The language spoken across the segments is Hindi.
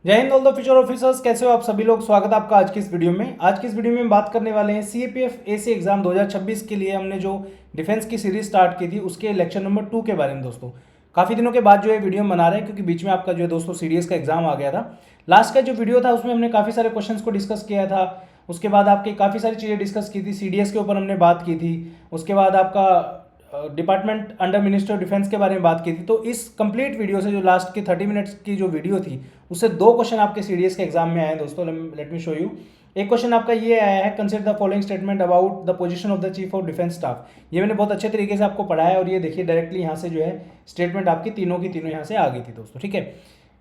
जय Hind all the future officers, कैसे हो आप सभी लोग। स्वागत है आपका आज की इस वीडियो में। आज की इस वीडियो में हम बात करने वाले हैं सीएपीएफ एसी एग्जाम 2026 के लिए हमने जो डिफेंस की सीरीज स्टार्ट की थी उसके इलेक्शन नंबर 2 के बारे में। दोस्तों काफ़ी दिनों के बाद जो है वीडियो बना रहे हैं क्योंकि बीच में आपका जो है दोस्तों सीडीएस का एग्जाम आ गया था। लास्ट का जो वीडियो था उसमें हमने काफ़ी सारे क्वेश्चंस को डिस्कस किया था। उसके बाद आपकी काफ़ी सारी चीज़ें डिस्कस की थी, सीडीएस के ऊपर हमने बात की थी। उसके बाद आपका department under minister of defence के बारे में बात की थी। तो इस कंप्लीट वीडियो से जो लास्ट की 30 मिनट्स की जो वीडियो थी उससे 2 क्वेश्चन आपके सीडीएस के एग्जाम में आए हैं दोस्तों। Let me show you. एक क्वेश्चन आपका ये आया है, consider the following statement about the position of the chief of defence staff. ये मैंने बहुत अच्छे तरीके से आपको पढ़ाया है और ये देखिए डायरेक्टली यहाँ से जो है स्टेटमेंट आपकी तीनों की तीनों यहाँ से आ गई थी दोस्तों। ठीक है,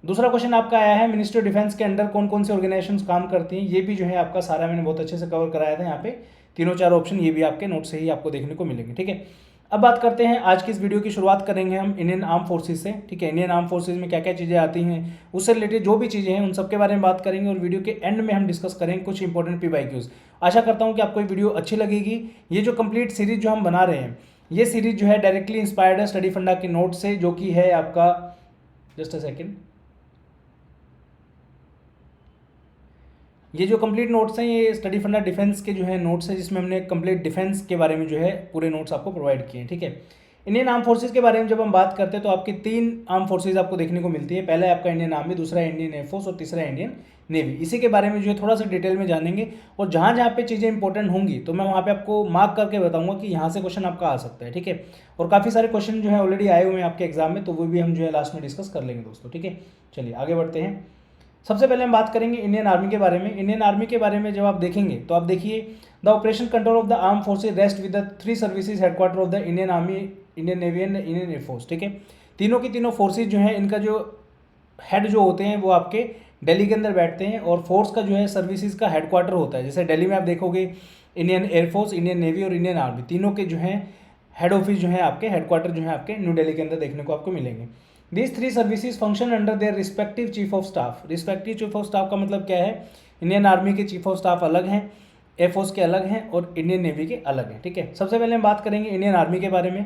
दूसरा क्वेश्चन आपका आया है, मिनिस्ट्री ऑफ डिफेंस के अंडर कौन कौन से ऑर्गेनाइजेशंस काम करती हैं। ये भी जो है आपका सारा मैंने बहुत अच्छे से कवर कराया था। यहाँ पे तीनों चार ऑप्शन ये भी आपके नोट से ही आपको देखने को मिलेंगे। ठीक है, अब बात करते हैं आज की इस वीडियो की शुरुआत करेंगे हम इंडियन आर्म फोर्सेज से। ठीक है, इंडियन आर्म फोर्सेज में क्या क्या चीज़ें आती हैं, उससे रिलेटेड जो भी चीज़ें हैं उन सब के बारे में बात करेंगे और वीडियो के एंड में हम डिस्कस करेंगे कुछ इंपॉर्टेंट पीवाईक्यूज। आशा करता हूं कि आपको ये वीडियो अच्छी लगेगी। ये जो कंप्लीट सीरीज जो हम बना रहे हैं, ये सीरीज जो है डायरेक्टली इंस्पायर्ड है स्टडी फंडा के नोट से, जो कि है आपका, जस्ट अ सेकेंड, ये जो कंप्लीट नोट्स हैं ये स्टडी फंडा डिफेंस के जो है नोट्स हैं, जिसमें हमने कंप्लीट डिफेंस के बारे में जो है पूरे नोट्स आपको प्रोवाइड किए हैं। ठीक है, इंडियन आर्म फोर्सेज के बारे में जब हम बात करते हैं तो आपकी 3 आर्म फोर्सेज आपको देखने को मिलती है। पहला है आपका इंडियन आर्मी, दूसरा इंडियन एयरफोर्स और तीसरा इंडियन नेवी। इसी के बारे में जो है थोड़ा सा डिटेल में जानेंगे और जहाँ जहाँ पे चीज़ें इंपॉर्टेंट होंगी तो मैं वहाँ पे आपको मार्क करके बताऊंगा कि यहाँ से क्वेश्चन आपका आ सकता है। ठीक है, और काफ़ी सारे क्वेश्चन जो है ऑलरेडी आए हुए हैं आपके एग्जाम में, तो वो भी हम जो है लास्ट में डिस्कस कर लेंगे दोस्तों। ठीक है, चलिए आगे बढ़ते हैं। सबसे पहले हम बात करेंगे इंडियन आर्मी के बारे में। इंडियन आर्मी के बारे में जब आप देखेंगे तो आप देखिए, the operation control of the arm forces rest with the 3 services headquarter of the Indian army, Indian navy and Indian air force. ठीक है, तीनों की तीनों फोर्सेज जो है इनका जो हेड जो होते हैं वो आपके दिल्ली के अंदर बैठते हैं और फोर्स का जो है सर्विसेज का हेडक्वार्टर होता है। जैसे दिल्ली में आप देखोगे इंडियन एयरफोर्स, इंडियन नेवी और इंडियन आर्मी, तीनों के जो है हेड ऑफिस जो है आपके हेडक्वार्टर जो है आपके न्यू दिल्ली के अंदर देखने को आपको मिलेंगे। These 3 services function under their respective chief of staff. Respective chief of staff का मतलब क्या है, इंडियन आर्मी के चीफ ऑफ स्टाफ अलग हैं, एयरफोर्स के अलग हैं और इंडियन नेवी के अलग हैं। ठीक है, सबसे पहले हम बात करेंगे इंडियन आर्मी के बारे में।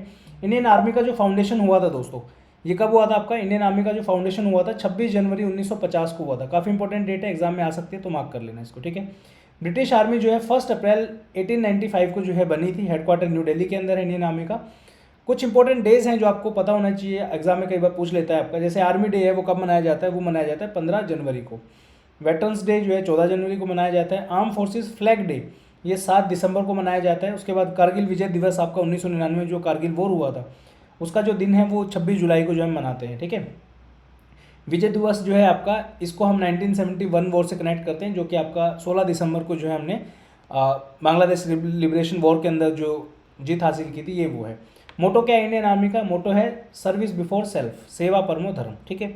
इंडियन आर्मी का जो फाउंडेशन हुआ था दोस्तों, ये कब हुआ था आपका, इंडियन आर्मी का जो फाउंडेशन हुआ था 26 जनवरी 1950 को हुआ था। काफ़ी इंपॉर्टेंट डेट है, एग्जाम में आ सकती है तो मार्क कर लेना इसको। ठीक है, ब्रिटिश आर्मी जो है 1 अप्रैल 1895 को जो है बनी थी, हेडक्वार्टर न्यू दिल्ली के अंदर है इंडियन आर्मी का। कुछ इंपॉर्टेंट डेज हैं जो आपको पता होना चाहिए, एग्जाम में कई बार पूछ लेता है आपका। जैसे आर्मी डे है वो कब मनाया जाता है, वो मनाया जाता है 15 जनवरी को। वेटरन्स डे जो है 14 जनवरी को मनाया जाता है। आर्म फोर्सेस फ्लैग डे ये 7 दिसंबर को मनाया जाता है। उसके बाद कारगिल विजय दिवस आपका 1999 जो कारगिल वॉर हुआ था उसका जो दिन है वो 26 जुलाई को जो हम मनाते हैं। ठीक है, विजय दिवस जो है आपका, इसको हम 1971 वॉर से कनेक्ट करते हैं, जो कि आपका 16 दिसंबर को जो है हमने बांग्लादेश लिबरेशन वॉर के अंदर जो जीत हासिल की थी, ये वो है। मोटो क्या है इंडियन आर्मी का, मोटो है सर्विस बिफोर सेल्फ, सेवा परमो धर्म। ठीक है,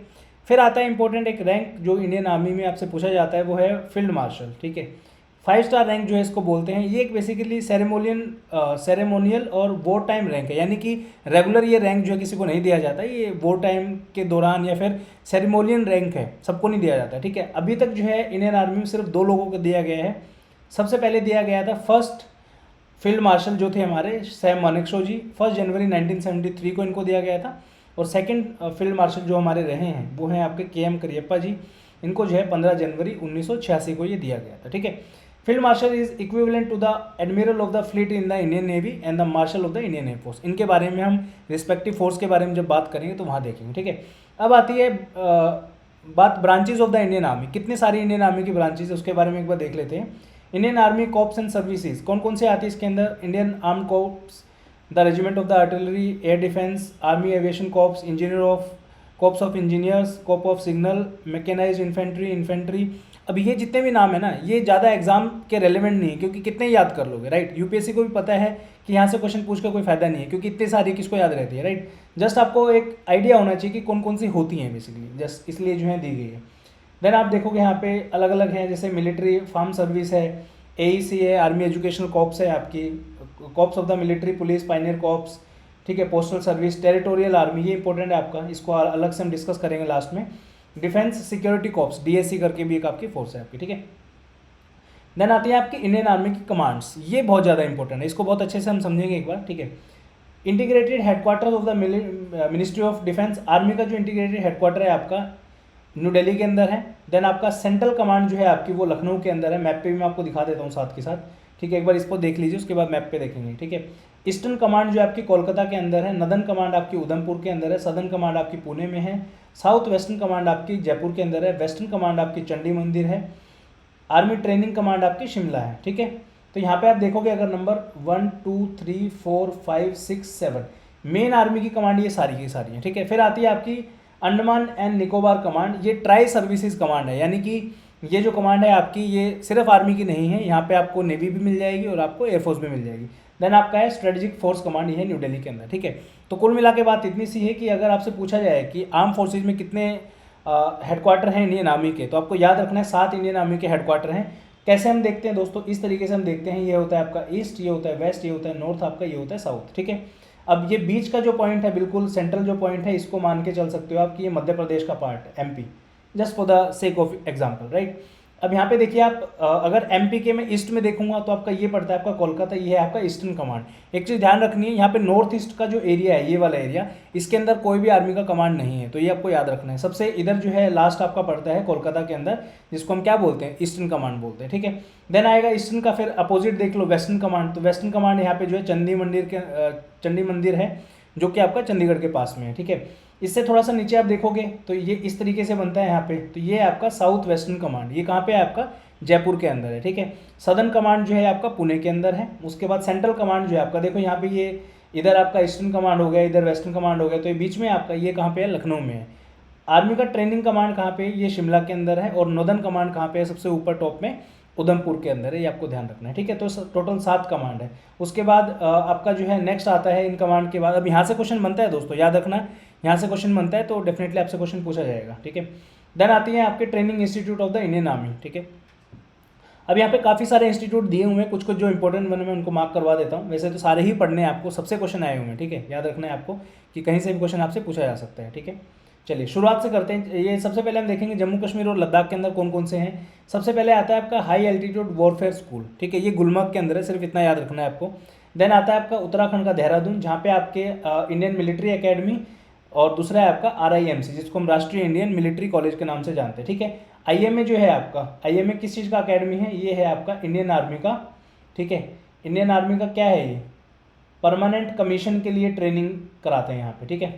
फिर आता है इंपॉर्टेंट एक रैंक जो इंडियन आर्मी में आपसे पूछा जाता है, वो है फील्ड मार्शल। ठीक है, 5 स्टार रैंक जो है इसको बोलते हैं। ये एक बेसिकली सेरेमोनियल और वॉर टाइम रैंक है, यानी कि रेगुलर ये रैंक जो है किसी को नहीं दिया जाता, ये वॉर टाइम के दौरान या फिर सेरेमोनियल रैंक है, सबको नहीं दिया जाता। ठीक है, अभी तक जो है इंडियन आर्मी में सिर्फ 2 लोगों को दिया गया है। सबसे पहले दिया गया था फर्स्ट फील्ड मार्शल जो थे हमारे सैम मानेकशॉ जी, 1 जनवरी 1973 को इनको दिया गया था। और सेकंड फील्ड मार्शल जो हमारे रहे हैं वो हैं आपके KM करियप्पा जी, इनको जो है 15 जनवरी 1986 को ये दिया गया था। ठीक है, field marshal is equivalent to the admiral of the fleet in the Indian navy and the marshal of the Indian air force. इनके बारे में हम रिस्पेक्टिव फोर्स के बारे में जब बात करेंगे तो वहाँ देखेंगे। ठीक है, अब आती है बात branches of the Indian army. कितने सारी इंडियन आर्मी की ब्रांचेज है उसके बारे में एक बार देख लेते हैं। Indian army corps and services कौन कौन से आती है इसके अंदर, Indian arm corps, the regiment of the artillery, air defence, army aviation corps, engineer of corps of engineers, corp of signal, mechanised infantry. अब ये जितने भी नाम है ना, ये ज़्यादा एग्जाम के रेलेवेंट नहीं है क्योंकि कितने याद कर लोगे, राइट। यूपीएससी को भी पता है कि यहाँ से क्वेश्चन पूछ कर कोई फायदा नहीं है क्योंकि इतने सारी किसको याद रहती है, राइट। जस्ट आपको एक आइडिया होना चाहिए कि कौन कौन सी होती हैं बेसिकली, जस्ट इसलिए जो है दी गई है। देन आप देखोगे यहाँ पे अलग अलग हैं, जैसे मिलिट्री फार्म सर्विस है, AEC है, आर्मी एजुकेशनल कॉप्स है आपकी, corps of the military police, pioneer corps. ठीक है, पोस्टल सर्विस, टेरिटोरियल आर्मी, ये इंपॉर्टेंट है आपका, इसको अलग से हम डिस्कस करेंगे लास्ट में। डिफेंस सिक्योरिटी कॉप्स, DSC करके भी एक आपकी फोर्स है आपकी। ठीक है, देन आती है आपकी इंडियन आर्मी की कमांड्स, ये बहुत ज़्यादा इंपॉर्टेंट है, इसको बहुत अच्छे से हम समझेंगे एक बार। ठीक है, integrated headquarter of the ministry of defence, army का जो इंटीग्रेटेड हेडक्वार्टर है आपका न्यू दिल्ली के अंदर है। देन आपका सेंट्रल कमांड जो है आपकी वो लखनऊ के अंदर है। मैप पे भी मैं आपको दिखा देता हूँ साथ के साथ, ठीक है, एक बार इसको देख लीजिए, उसके बाद मैप पे देखेंगे, ठीक है। ईस्टर्न कमांड जो आपकी कोलकाता के अंदर है, नदर्न कमांड आपकी उधमपुर के अंदर है, सदर्न कमांड आपकी पुणे में है, साउथ वेस्टर्न कमांड आपकी जयपुर के अंदर है, वेस्टर्न कमांड आपकी चंडी मंदिर है, आर्मी ट्रेनिंग कमांड आपकी शिमला है, ठीक है। तो यहाँ पे आप देखोगे अगर नंबर 1 2 3 4 5 6 7 मेन आर्मी की कमांड ये सारी की सारी है, ठीक है। फिर आती है आपकी अंडमान एंड निकोबार कमांड, ये ट्राई सर्विसेज कमांड है, यानी कि ये जो कमांड है आपकी ये सिर्फ आर्मी की नहीं है, यहाँ पे आपको नेवी भी मिल जाएगी और आपको एयरफोर्स भी मिल जाएगी। देन आपका है स्ट्रेटेजिक फोर्स कमांड, ये है न्यू दिल्ली के अंदर, ठीक है। तो कुल मिला के बात इतनी सी है कि अगर आपसे पूछा जाए कि आर्म फोर्सेज में कितने हेडक्वार्टर हैं इंडियन आर्मी के, तो आपको याद रखना है 7 इंडियन आर्मी के हेडक्वार्टर हैं। कैसे हम देखते हैं दोस्तों, इस तरीके से हम देखते हैं, ये होता है आपका ईस्ट, ये होता है वेस्ट, ये होता है नॉर्थ, आपका ये होता है साउथ, ठीक है। अब ये बीच का जो पॉइंट है, बिल्कुल सेंट्रल जो पॉइंट है, इसको मान के चल सकते हो आप कि ये मध्य प्रदेश का पार्ट है, MP, just for the sake of example, right. अब यहाँ पे देखिए आप अगर एमपी के मैं ईस्ट में देखूंगा तो आपका ये पड़ता है आपका कोलकाता, ये है आपका ईस्टर्न कमांड। एक चीज़ ध्यान रखनी है, यहाँ पे नॉर्थ ईस्ट का जो एरिया है, ये वाला एरिया, इसके अंदर कोई भी आर्मी का कमांड नहीं है, तो ये आपको याद रखना है। सबसे इधर जो है लास्ट आपका पड़ता है कोलकाता के अंदर, जिसको हम क्या बोलते हैं, ईस्टर्न कमांड बोलते हैं, ठीक है। देन आएगा ईस्टर्न का, फिर अपोजिट देख लो वेस्टर्न कमांड। तो वेस्टर्न कमांड यहाँ पे जो है चंडी मंदिर है, जो कि आपका चंडीगढ़ के पास में है, ठीक है। इससे थोड़ा सा नीचे आप देखोगे तो ये इस तरीके से बनता है यहाँ पे, तो ये आपका साउथ वेस्टर्न कमांड, ये कहाँ पे है आपका, जयपुर के अंदर है, ठीक है। सदर्न कमांड जो है आपका पुणे के अंदर है। उसके बाद सेंट्रल कमांड जो है आपका, देखो यहाँ पे ये इधर आपका ईस्टर्न कमांड हो गया, इधर वेस्टर्न कमांड हो गया, तो ये बीच में आपका ये कहाँ पे है, लखनऊ में है। आर्मी का ट्रेनिंग कमांड कहाँ पे है, ये शिमला के अंदर है। और नॉर्दर्न कमांड कहाँ पे है, सबसे ऊपर टॉप में उधमपुर के अंदर है, ये आपको ध्यान रखना है, ठीक है। तो टोटल 7 कमांड है। उसके बाद आपका जो है नेक्स्ट आता है इन कमांड के बाद, अब यहाँ से क्वेश्चन बनता है दोस्तों, याद रखना, यहाँ से क्वेश्चन बनता है तो डेफिनेटली आपसे क्वेश्चन पूछा जाएगा, ठीक है। देन आती है आपके training institute of the Indian army, ठीक है। अब यहाँ पे काफ़ी सारे इंस्टीट्यूट दिए हुए हैं, कुछ कुछ जो इंपॉर्टेंट बने मैं उनको मार्क करवा देता हूँ। वैसे तो सारे ही पढ़ने हैं आपको, सबसे क्वेश्चन आए हुए हैं, ठीक है। याद रखना है आपको कि कहीं से भी क्वेश्चन आपसे पूछा जा सकता है, ठीक है। चलिए शुरुआत से करते हैं। ये सबसे पहले हम देखेंगे जम्मू कश्मीर और लद्दाख के अंदर कौन कौन से हैं। सबसे पहले आता है आपका हाई एल्टीट्यूड वॉरफेयर स्कूल, ठीक है, ये गुलमर्ग के अंदर है, सिर्फ इतना याद रखना है आपको। देन आता है आपका उत्तराखंड का देहरादून, जहाँ पे आपके इंडियन मिलिट्री एकेडमी, और दूसरा है आपका RIMC, जिसको हम राष्ट्रीय इंडियन मिलिट्री कॉलेज के नाम से जानते हैं, ठीक है। IMA जो है आपका, IMA किस चीज़ का अकेडमी है, ये है आपका इंडियन आर्मी का, ठीक है। इंडियन आर्मी का क्या है, ये परमानेंट कमीशन के लिए ट्रेनिंग कराते हैं यहाँ पे, ठीक है,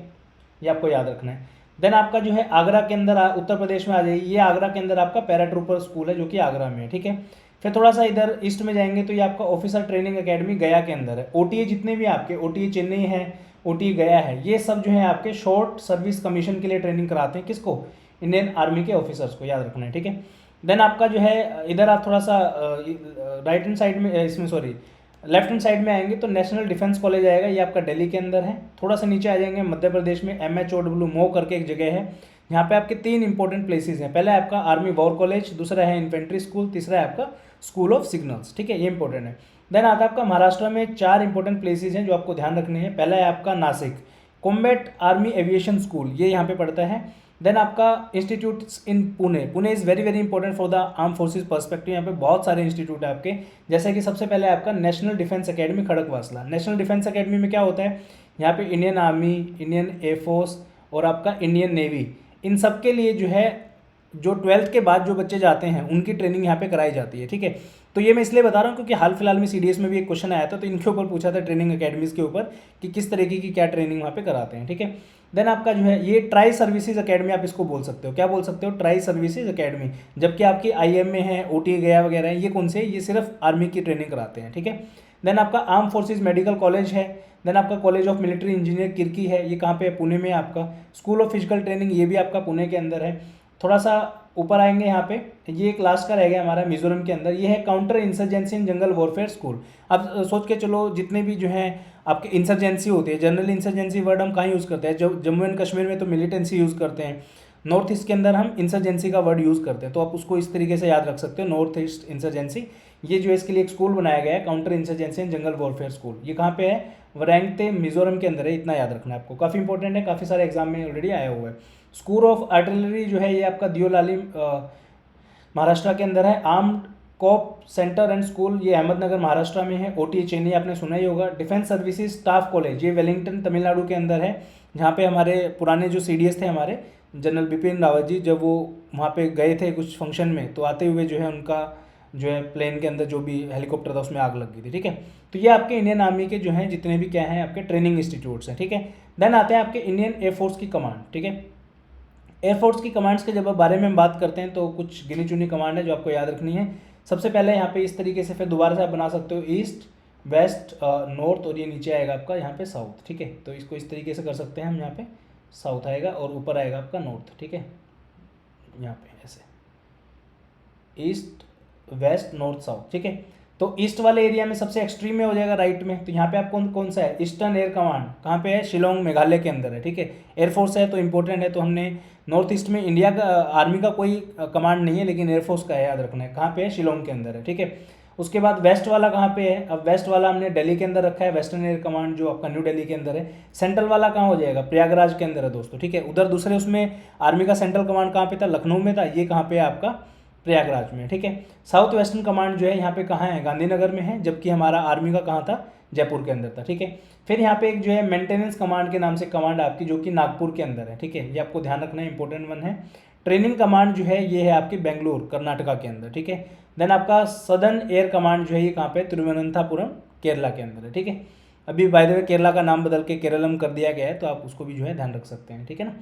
ये आपको याद रखना है। देन आपका जो है आगरा के अंदर, उत्तर प्रदेश में आ जाइए, ये आगरा के अंदर आपका पैराट्रूपर स्कूल है, जो कि आगरा में है, ठीक है। फिर थोड़ा सा इधर ईस्ट में जाएंगे तो ये आपका ऑफिसर ट्रेनिंग एकेडमी गया के अंदर है। OTA जितने भी आपके, OTA चेन्नई है, OTA गया है, ये सब जो है आपके शॉर्ट सर्विस कमीशन के लिए ट्रेनिंग कराते हैं, किसको, इंडियन आर्मी के ऑफिसर्स को, याद रखना है, ठीक है। देन आपका जो है इधर आप थोड़ा सा राइट हैंड साइड में, इसमें सॉरी लेफ्ट हैंड साइड में आएंगे तो नेशनल डिफेंस कॉलेज आएगा, ये आपका दिल्ली के अंदर है। थोड़ा सा नीचे आ जाएंगे मध्य प्रदेश में MHOW मो करके एक जगह है, यहाँ पे आपके 3 इंपॉर्टेंट प्लेसेस हैं। पहला है आपका आर्मी वॉर कॉलेज, दूसरा है इन्फेंट्री स्कूल, तीसरा है आपका स्कूल ऑफ सिग्नल्स, ठीक है, ये इंपॉर्टेंट है। देन आता है आपका महाराष्ट्र में 4 इंपॉर्टेंट प्लेसेस हैं जो आपको ध्यान रखने हैं। पहला है आपका Nashik combat army aviation school, ये यहाँ पे पड़ता है। देन आपका institutes in Pune, Pune is very very important for the arm forces perspective. यहाँ पे बहुत सारे इंस्टीट्यूट है आपके, जैसे कि सबसे पहले आपका national defence academy Khadakwasla. National defence academy में क्या होता है, यहाँ पे इंडियन आर्मी, इंडियन एयरफोर्स और आपका इंडियन नेवी, इन सब के लिए जो है जो 12th के बाद जो बच्चे जाते हैं उनकी ट्रेनिंग यहाँ पे कराई जाती है, ठीक है। तो ये मैं इसलिए बता रहा हूँ क्योंकि हाल फिलहाल में CDS में भी एक क्वेश्चन आया था, तो इनके ऊपर पूछा था ट्रेनिंग अकेडमीज के ऊपर कि किस तरीके की क्या ट्रेनिंग वहाँ पे कराते हैं, ठीक है। देन आपका जो है ये ट्राई सर्विसेज अकेडमी, आप इसको बोल सकते हो, क्या बोल सकते हो, ट्राई सर्विसेज अकेडमी। जबकि आपकी IMA है, OTA गया वगैरह है, ये कौन से, ये सिर्फ आर्मी की ट्रेनिंग कराते हैं, ठीक है। देन आपका आर्म फोर्सेज मेडिकल कॉलेज है। देन आपका college of military engineer Kirkee है, ये कहाँ पे है, पुणे में है आपका। स्कूल ऑफ फिजिकल ट्रेनिंग, ये भी आपका पुणे के अंदर है। थोड़ा सा ऊपर आएंगे यहाँ पे, ये एक लास्ट का रह गया हमारा मिजोरम के अंदर, ये है काउंटर इंसर्जेंसी इन जंगल वॉरफेयर स्कूल। अब सोच के चलो जितने भी जो हैं आपके इंसर्जेंसी होती है, जनरल इंसर्जेंसी वर्ड हम कहाँ यूज़ करते हैं, जो जम्मू एंड कश्मीर में तो मिलिटेंसी यूज़ करते हैं, नॉर्थ ईस्ट के अंदर हम इंसर्जेंसी का वर्ड यूज़ करते हैं, तो आप उसको इस तरीके से याद रख सकते हो, नॉर्थ ईस्ट इंसर्जेंसी। ये जो है इसके लिए एक स्कूल बनाया गया है, काउंटर इंसर्जेंसी इन जंगल वॉरफेयर स्कूल, ये कहाँ पे है, वरैंगते मिजोरम के अंदर है, इतना याद रखना है आपको, काफ़ी इंपॉर्टेंट है, काफ़ी सारे एग्जाम में ऑलरेडी आया हुआ है। स्कूल ऑफ आर्टिलरी जो है ये आपका दियोलाली महाराष्ट्र के अंदर है। Armoured corps centre and school, ये अहमदनगर महाराष्ट्र में है। OTA चेन्नई आपने सुना ही होगा। डिफेंस सर्विसेज स्टाफ कॉलेज, ये वेलिंगटन तमिलनाडु के अंदर है, जहाँ पे हमारे पुराने जो CDS थे हमारे, जनरल बिपिन रावत जी जब वो वहाँ पे गए थे कुछ फंक्शन में, तो आते हुए जो है उनका जो है प्लेन के अंदर जो भी हेलीकॉप्टर था उसमें आग लग गई थी, ठीक है। तो ये आपके इंडियन आर्मी के जो हैं जितने भी क्या हैं आपके ट्रेनिंग इंस्टीट्यूट्स हैं, ठीक है। देन आते हैं आपके इंडियन एयरफोर्स की कमांड, ठीक है। एयरफोर्स की कमांड्स के जब बारे में हम बात करते हैं तो कुछ गिनी चुनी कमांड है जो आपको याद रखनी है। सबसे पहले यहाँ पे इस तरीके से फिर दोबारा से आप बना सकते हो, ईस्ट वेस्ट नॉर्थ, और ये नीचे आएगा आपका यहाँ पे साउथ, ठीक है। तो इसको इस तरीके से कर सकते हैं हम, यहाँ पे साउथ आएगा और ऊपर आएगा आपका नॉर्थ, ठीक है। यहाँ पे ऐसे ईस्ट वेस्ट नॉर्थ साउथ, ठीक है। तो ईस्ट वाले एरिया में सबसे एक्सट्रीम में हो जाएगा राइट में, तो यहाँ पे आप कौन कौन सा है, ईस्टर्न एयर कमांड कहाँ पे है, शिलोंग मेघालय के अंदर है, ठीक है। एयरफोर्स है तो इंपॉर्टेंट है, तो हमने नॉर्थ ईस्ट में इंडिया का आर्मी का कोई कमांड नहीं है, लेकिन एयरफोर्स का है, याद रखना है। कहाँ पे है, शिलोंग के अंदर है, ठीक है। उसके बाद वेस्ट वाला कहाँ पे है, अब वेस्ट वाला हमने दिल्ली के अंदर रखा है, वेस्टर्न एयर कमांड जो आपका न्यू दिल्ली के अंदर है। सेंट्रल वाला कहाँ हो जाएगा, प्रयागराज के अंदर है दोस्तों, ठीक है। उधर दूसरे उसमें आर्मी का सेंट्रल कमांड कहाँ पे था, लखनऊ में था, ये कहाँ पे है आपका प्रयागराज में, ठीक है। साउथ वेस्टर्न कमांड जो है यहाँ पे कहाँ है, गांधीनगर में है, जबकि हमारा आर्मी का कहाँ था, जयपुर के अंदर था, ठीक है। फिर यहाँ पे एक जो है मेंटेनेंस कमांड के नाम से कमांड आपकी जो कि नागपुर के अंदर है, ठीक है। ये आपको ध्यान रखना है, इंपॉर्टेंट वन है। ट्रेनिंग कमांड जो है ये है आपकी बेंगलुरु कर्नाटका के अंदर, ठीक है। देन आपका सदर्न एयर कमांड जो है ये कहाँ पे, तिरुवनंतपुरम केरला के अंदर है, ठीक है। अभी बाय द वे केरला का नाम बदल के केरलम कर दिया गया है, तो आप उसको भी जो है ध्यान रख सकते हैं, ठीक है ना।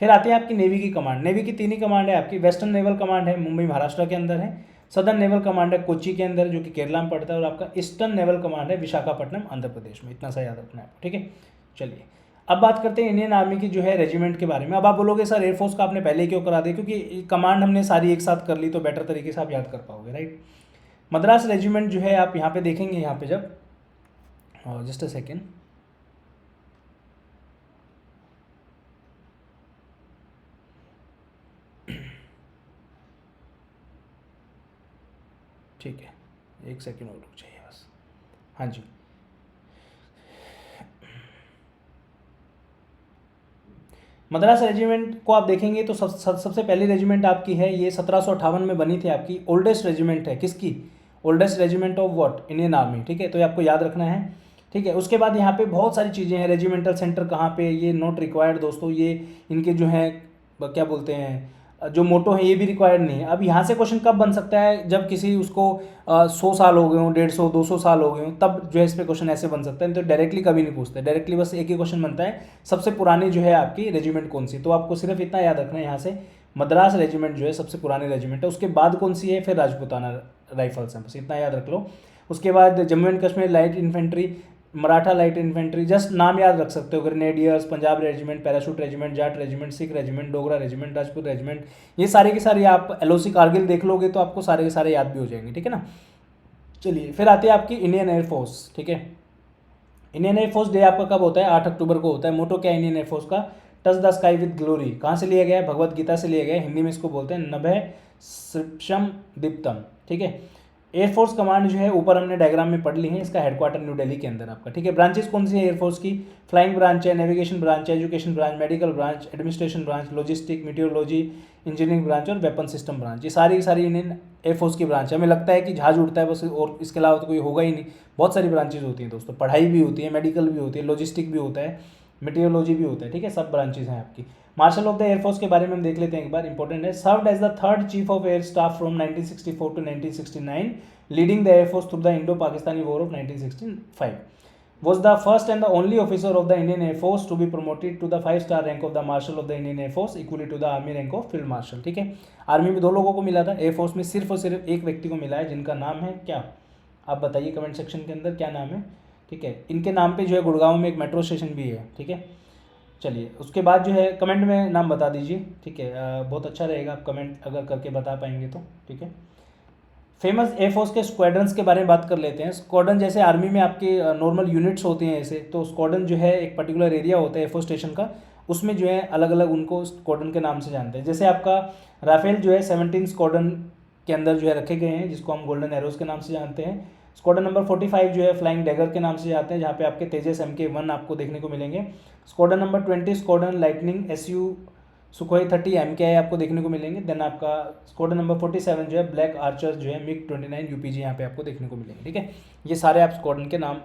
फिर आती है आपकी नेवी की कमांड। नेवी की तीन ही कमांड है आपकी, वेस्टर्न नेवल कमांड है मुंबई महाराष्ट्र के अंदर है, सदर्न नेवल कमांड है कोच्चि के अंदर जो कि केरला में पड़ता है, और आपका ईस्टर्न नेवल कमांड है विशाखापट्टनम आंध्र प्रदेश में। इतना सा याद रखना है, ठीक है। चलिए अब बात करते हैं इंडियन आर्मी की जो है रेजिमेंट के बारे में। अब आप बोलोगे सर एयरफोर्स का आपने पहले क्यों करा दिया, क्योंकि कमांड हमने सारी एक साथ कर ली तो बेटर तरीके से आप याद कर पाओगे, राइट। मद्रास रेजिमेंट जो है आप यहाँ पे देखेंगे, यहाँ पे जब जस्ट अ सेकेंड, ठीक है, एक सेकेंड और रुक जाइए बस। हाँ जी, मद्रास रेजिमेंट को आप देखेंगे तो सबसे पहली रेजिमेंट आपकी है ये 1758 में बनी थी, आपकी ओल्डेस्ट रेजिमेंट है। किसकी, oldest regiment of what, Indian army, ठीक है। तो ये आपको याद रखना है, ठीक है। उसके बाद यहाँ पे बहुत सारी चीज़ें हैं, रेजिमेंटल सेंटर कहाँ पे, ये नॉट रिक्वायर्ड दोस्तों, ये इनके जो है क्या बोलते हैं जो मोटो है ये भी रिक्वायर्ड नहीं है। अब यहाँ से क्वेश्चन कब बन सकता है, जब किसी उसको 100 साल हो गए हों, 150 200 साल हो गए हों, तब जो है इस पर क्वेश्चन ऐसे बन सकता है। तो डायरेक्टली कभी नहीं पूछते, डायरेक्टली बस एक ही क्वेश्चन बनता है, सबसे पुरानी जो है आपकी रेजिमेंट कौन सी। तो आपको सिर्फ इतना याद रखना है यहाँ से, मद्रास रेजिमेंट जो है सबसे पुरानी रेजिमेंट है। उसके बाद कौन सी है, फिर राजपूताना राइफल्स हैं, बस इतना याद रख लो। उसके बाद Jammu and Kashmir light infantry, Maratha light infantry, just नाम याद रख सकते हो, grenadiers, Punjab regiment, parachute regiment, Jat regiment, Sikh regiment, Dogra regiment, Rajput regiment, ये सारे के सारे आप एलओसी कारगिल देख लोगे तो आपको सारे के सारे याद भी हो जाएंगे, ठीक है ना। चलिए फिर आती है आपकी इंडियन एयरफोर्स, ठीक है। इंडियन एयरफोर्स डे आपका कब होता है, 8 अक्टूबर को होता है। मोटो क्या है इंडियन एयरफोर्स का, touch the sky with glory. कहाँ से लिया गया है, भगवत गीता से लिया गया है, हिंदी में इसको बोलते हैं नभः सृक्षम दीप्तम, ठीक है। एयरफोर्स कमांड जो है ऊपर हमने डायग्राम में पढ़ ली है, इसका हेडक्वार्टर न्यू दिल्ली के अंदर आपका, ठीक है। ब्रांचेस कौन सी है एयरफोर्स की, फ्लाइंग ब्रांच है, नेविगेशन ब्रांच है, education branch, medical branch, administration branch, logistic, meteorology, engineering branch और वेपन सिस्टम ब्रांच। ये सारी की सारी इंडियन एयरफोर्स की ब्रांच है। हमें लगता है कि जहाज उड़ता है बस, और इसके अलावा तो कोई होगा ही नहीं। बहुत सारी ब्रांचेज होती हैं दोस्तों, पढ़ाई भी होती है, मेडिकल भी होती है, लॉजिस्टिक भी होता है, मीटियोलॉजी भी होता है, ठीक है। सब ब्रांचेज हैं आपकी। मार्शल ऑफ द एयरफोर्स के बारे में हम देख लेते हैं एक बार, इंपॉर्टेंट है। Served as the third chief of air staff from 1964 to 1969, leading the air force through the Indo Pakistani war of 1965, was the first and the only officer of the Indian Air Force to be promoted to the 5-star rank of the Marshal of the Indian Air Force, equally to the Army rank of Field Marshal, ठीक है। आर्मी में 2 लोगों को मिला था, एयरफोर्स में सिर्फ और सिर्फ एक व्यक्ति को मिला है, जिनका नाम है क्या, आप बताइए कमेंट सेक्शन के अंदर क्या नाम है, ठीक है। इनके नाम पे जो है गुड़गांव में एक मेट्रो स्टेशन भी है, ठीक है। चलिए उसके बाद जो है कमेंट में नाम बता दीजिए, ठीक है। बहुत अच्छा रहेगा आप कमेंट अगर करके बता पाएंगे तो, ठीक है। फेमस एयरफोर्स के स्क्वाड्रंस के बारे में बात कर लेते हैं। स्क्वाड्रन जैसे आर्मी में आपके नॉर्मल यूनिट्स होती हैं ऐसे, तो स्क्वाड्रन जो है एक पर्टिकुलर एरिया होता है एयरफोर्स स्टेशन का, उसमें जो है अलग अलग उनको स्क्वाड्रन के नाम से जानते हैं। जैसे आपका राफेल जो है 17 स्क्वाड्रन के अंदर जो है रखे गए हैं, जिसको हम गोल्डन एरोज के नाम से जानते हैं। स्क्वाड्रन नंबर 45 जो है फ्लाइंग डैगर के नाम से जाते हैं, जहाँ पे आपके तेजस MK1 आपको देखने को मिलेंगे। Squadron number 20 squadron lightning SU Sukhoi 30 MKI आपको देखने को मिलेंगे। देन आपका स्क्वाड्रन नंबर 47 जो है ब्लैक आर्चर जो है MiG-29 UPG यहाँ पे आपको देखने को मिलेंगे, ठीक है। ये सारे आप स्क्वाड्रन के नाम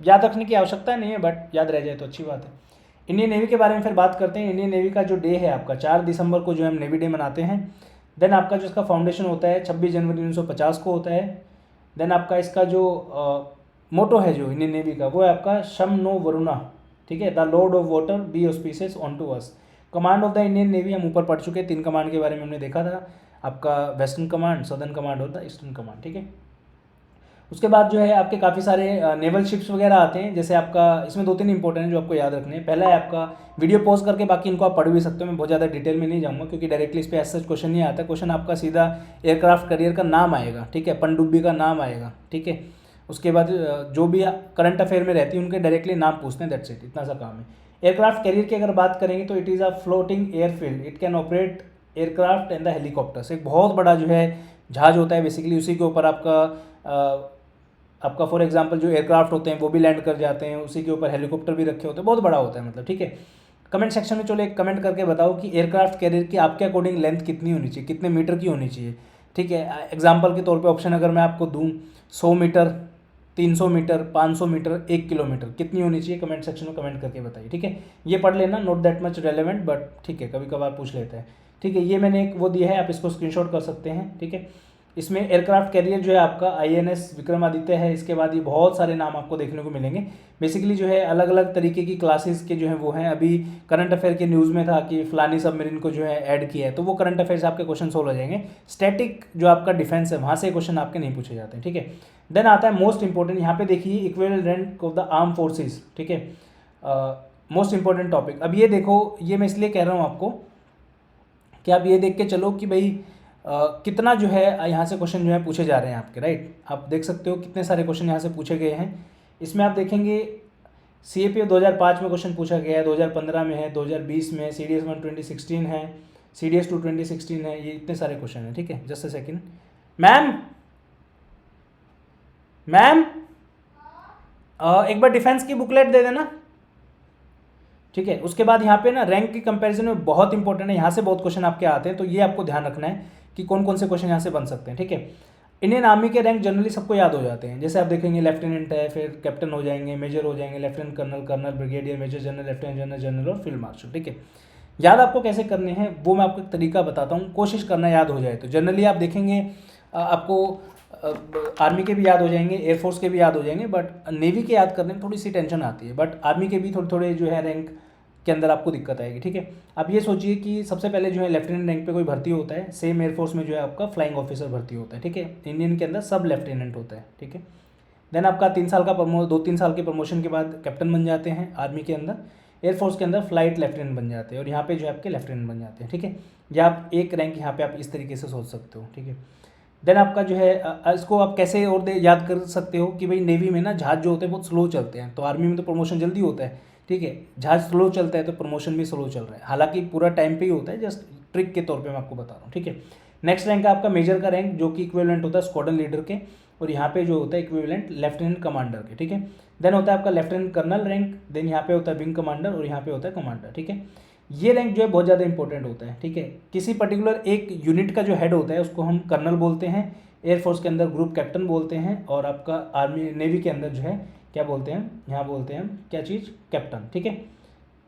याद रखने की आवश्यकता नहीं है, बट याद रह जाए तो अच्छी बात है। इंडियन नेवी के बारे में फिर बात करते हैं। इंडियन नेवी का जो डे है आपका 4 दिसंबर को जो है हम नेवी डे मनाते हैं। देन आपका जो इसका फाउंडेशन होता है 26 जनवरी 1950 को होता है। देन आपका इसका जो मोटो है जो इंडियन नेवी का वो है आपका शम नो वरुणा, ठीक है, the lord of water be auspicious unto us. Command of the Indian navy हम ऊपर पढ़ चुके हैं, 3 कमांड के बारे में हमने देखा था, आपका वेस्टर्न कमांड, सदर्न कमांड और द ईस्टर्न कमांड, ठीक है। उसके बाद जो है आपके काफ़ी सारे नेवल शिप्स वगैरह आते हैं, जैसे आपका इसमें 2-3 इंपॉर्टेंट है जो आपको याद रखने हैं। पहला है आपका, वीडियो पॉज करके बाकी इनको आप पढ़ भी सकते हो, मैं बहुत ज़्यादा डिटेल में नहीं जाऊँगा क्योंकि डायरेक्टली इस पर ऐसा क्वेश्चन नहीं आता। क्वेश्चन आपका सीधा एयरक्राफ्ट कैरियर का नाम आएगा, ठीक है, पनडुब्बी का नाम आएगा, ठीक है। उसके बाद जो भी करंट अफेयर में रहती है उनके डायरेक्टली नाम पूछते हैं, दैट्स इट, इतना सा काम है। एयरक्राफ्ट कैरियर की अगर बात करेंगे तो it is a floating airfield, it can operate aircraft and the helicopters. एक बहुत बड़ा जो है जहाज होता है, बेसिकली उसी के ऊपर आपका फॉर एग्जांपल जो एयरक्राफ्ट होते हैं वो भी लैंड कर जाते हैं, उसी के ऊपर हेलीकॉप्टर भी रखे होते हैं, बहुत बड़ा होता है मतलब, ठीक है। कमेंट सेक्शन में चलो एक कमेंट करके बताओ कि एयरक्राफ्ट कैरियर की आपके अकॉर्डिंग लेंथ कितनी होनी चाहिए, कितने मीटर की होनी चाहिए, ठीक है। एग्जाम्पल के तौर पे ऑप्शन अगर मैं आपको दूँ 100 मीटर, 300 मीटर, 500 मीटर, 1 किलोमीटर, कितनी होनी चाहिए, कमेंट सेक्शन में कमेंट करके बताइए, ठीक है। ये पढ़ लेना, not that much relevant but ठीक है, कभी कभार पूछ लेते हैं, ठीक है। ये मैंने एक वो दिया है, आप इसको स्क्रीनशॉट कर सकते हैं, ठीक है। इसमें एयरक्राफ्ट कैरियर जो है आपका आईएनएस विक्रमादित्य है। इसके बाद ये बहुत सारे नाम आपको देखने को मिलेंगे। बेसिकली जो है अलग अलग तरीके की क्लासेस के जो है वो हैं। अभी करंट अफेयर के न्यूज़ में था कि फलानी सबमरीन को जो है ऐड किया है, तो वो करंट अफेयर से आपके क्वेश्चन सोल्व हो जाएंगे। स्टैटिक जो आपका डिफेंस है वहाँ से क्वेश्चन आपके नहीं पूछे जाते हैं, ठीक है। देन आता है मोस्ट इंपॉर्टेंट, यहाँ पे देखिए equivalent rank of the arm forces, ठीक है, मोस्ट इंपॉर्टेंट टॉपिक। अब ये देखो, ये मैं इसलिए कह रहा हूँ आपको कि आप ये देख के चलो कि भाई कितना जो है यहाँ से क्वेश्चन जो है पूछे जा रहे हैं आपके, राइट। आप देख सकते हो कितने सारे क्वेश्चन यहाँ से पूछे गए हैं। इसमें आप देखेंगे CAPF 2005 में क्वेश्चन पूछा गया है, 2015 में है, 2020 में है, CDS-1 2016 है, CDS-2 2016 है, ये इतने सारे क्वेश्चन हैं, ठीक है। जस्ट अ सेकेंड, मैम एक बार डिफेंस की बुकलेट दे देना, ठीक है। उसके बाद यहाँ पे ना रैंक की कंपैरिजन में बहुत इंपॉर्टेंट है, यहाँ से बहुत क्वेश्चन आपके आते हैं, तो ये आपको ध्यान रखना है कि कौन कौन से क्वेश्चन यहाँ से बन सकते हैं, ठीक है। इंडियन आर्मी के रैंक जनरली सबको याद हो जाते हैं, जैसे आप देखेंगे लेफ्टिनेंट है, फिर कैप्टन हो जाएंगे, मेजर हो जाएंगे, lieutenant colonel, colonel, brigadier, major general, lieutenant general, general और फील्ड मार्शल, ठीक है। याद आपको कैसे करने हैं वो मैं आपको एक तरीका बताता हूँ, कोशिश करना याद हो जाए तो। जनरली आप देखेंगे आपको आर्मी के भी याद हो जाएंगे, एयरफोर्स के भी याद हो जाएंगे, बट नेवी के याद करने में थोड़ी सी टेंशन आती है, बट आर्मी के भी थोड़े थोड़े जो है रैंक के अंदर आपको दिक्कत आएगी, ठीक है। आप ये सोचिए कि सबसे पहले जो है लेफ्टिनेंट रैंक पे कोई भर्ती होता है, सेम एयरफोर्स में जो है आपका फ्लाइंग ऑफिसर भर्ती होता है, ठीक है। इंडियन के अंदर सब लेफ्टिनेंट होता है, ठीक है। देन आपका 3 साल का 2-3 साल के प्रमोशन के बाद कैप्टन बन जाते हैं आर्मी के अंदर, एयरफोर्स के अंदर फ्लाइट लेफ्टिनेंट बन जाते हैं, और यहाँ पे जो है आपके लेफ्टिनेंट बन जाते हैं, ठीक है। या आप एक रैंक यहाँ पे आप इस तरीके से सोच सकते हो, ठीक है। देन आपका जो है इसको आप कैसे और याद कर सकते हो कि भाई नेवी में ना जहाज जो होते हैं बहुत स्लो चलते हैं, तो आर्मी में तो प्रमोशन जल्दी होता है, ठीक है। जहाज स्लो चलता है तो प्रमोशन भी स्लो चल रहा है, हालांकि पूरा टाइम पे ही होता है, जस्ट ट्रिक के तौर पे मैं आपको बता रहा हूँ, ठीक है। नेक्स्ट रैंक है आपका मेजर का रैंक, जो कि इक्विवेलेंट होता है स्क्वाड्रन लीडर के, और यहाँ पे जो होता है इक्विवेलेंट लेफ्टिनेंट कमांडर के, ठीक है। देन होता है आपका लेफ्टिनेंट कर्नल रैंक, देन यहाँ पे होता है विंग कमांडर, और यहाँ पे होता है कमांडर, ठीक है। ये रैंक जो है बहुत ज़्यादा इंपॉर्टेंट होता है, ठीक है। किसी पर्टिकुलर एक यूनिट का जो हेड होता है उसको हम कर्नल बोलते हैं, एयरफोर्स के अंदर ग्रुप कैप्टन बोलते हैं, और आपका आर्मी नेवी के अंदर जो है क्या बोलते हैं, यहाँ बोलते हैं क्या चीज़, कैप्टन, ठीक है।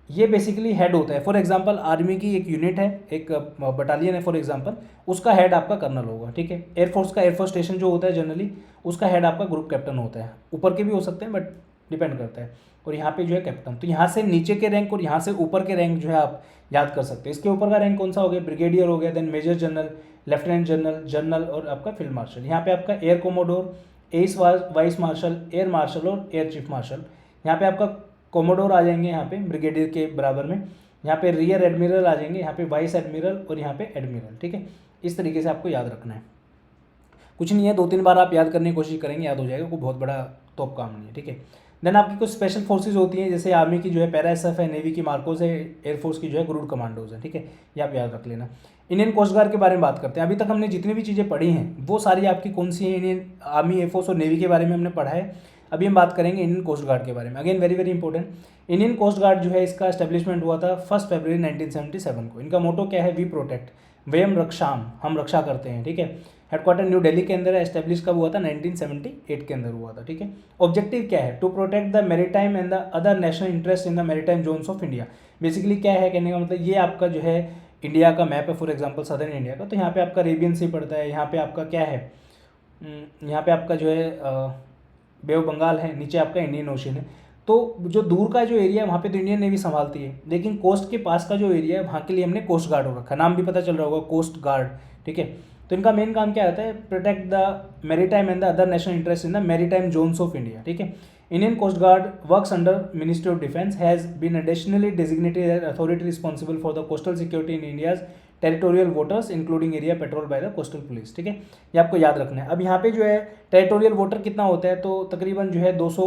ये बेसिकली हेड होता है। फॉर एग्जांपल आर्मी की एक यूनिट है, एक बटालियन है फॉर एग्जांपल, उसका हेड आपका कर्नल होगा, ठीक है। एयरफोर्स का एयरफोर्स स्टेशन जो होता है जनरली, उसका हेड आपका ग्रुप कैप्टन होता है, ऊपर के भी हो सकते हैं बट डिपेंड करता है। और यहाँ पे जो है कैप्टन, तो यहाँ से नीचे के रैंक और यहाँ से ऊपर के रैंक जो है आप याद कर सकते हैं। इसके ऊपर का रैंक कौन सा हो गया, ब्रिगेडियर हो गया, then major general, lieutenant general, general और आपका फील्ड मार्शल। यहाँ पे आपका air commodore, air vice marshal, air marshal और एयर चीफ मार्शल। यहाँ पे आपका कोमोडोर आ जाएंगे यहाँ पे ब्रिगेडियर के बराबर में, यहाँ पे रियर एडमिरल आ जाएंगे, यहाँ पे वाइस एडमिरल और यहाँ पे एडमिरल, ठीक है। इस तरीके से आपको याद रखना है, कुछ नहीं है, 2-3 बार आप याद करने की कोशिश करेंगे, याद हो जाएगा, कोई बहुत बड़ा तोप काम नहीं है, ठीक है। देन आपकी कुछ स्पेशल फोर्सेज होती हैं, जैसे आर्मी की जो है पैरा एसएफ है, नेवी की मार्कोस है, एयरफोर्स की जो है गरुड़ कमांडोज है, ठीक है। ये आप याद रख लेना। इंडियन कोस्ट गार्ड के बारे में बात करते हैं। अभी तक हमने जितनी भी चीज़ें पढ़ी हैं वो सारी आपकी कौन सी हैं, इंडियन आर्मी, एयरफोर्स और नेवी के बारे में हमने पढ़ा है। अभी हम बात करेंगे इंडियन कोस्ट गार्ड के बारे में। Again very very important, Indian coast guard जो है इसका एस्टेब्लिशमेंट हुआ था 1 फरवरी 1977 को। इनका मोटो क्या है, वी प्रोटेक्ट, वयम रक्षाम, हम रक्षा करते हैं, ठीक है। हेडक्वार्टर न्यू दिल्ली के अंदर है। एस्टेब्लिश कब हुआ था? 1978 के अंदर हुआ था, ठीक है। ऑब्जेक्टिव क्या है? To protect the maritime and the other national interest in the maritime zones of India. Basically क्या है कहने का मतलब, ये आपका जो है इंडिया का मैप है, फॉर एग्जांपल सदर्न इंडिया का, तो यहाँ पे आपका अरेबियन सी पड़ता है, यहाँ पे आपका क्या है, यहाँ पे आपका जो है बे ऑफ बंगाल है, नीचे आपका इंडियन ओशन है। तो जो दूर का जो एरिया है वहाँ पे तो इंडियन नेवी संभालती है, लेकिन कोस्ट के पास का जो एरिया है वहाँ के लिए हमने कोस्ट गार्ड हो रखा, नाम भी पता चल रहा होगा, कोस्ट गार्ड, ठीक है। तो इनका मेन काम क्या होता है? Protect the maritime and the other national interest in the maritime zones of India, ठीक है। Indian coast guard works under ministry of defence, has been additionally designated as authority responsible for the coastal security in India's territorial waters including area patrol by the coastal police, ठीक है। ये आपको याद रखना है। अब यहाँ पे जो है टेरिटोरियल वाटर कितना होता है, तो तकरीबन जो है 200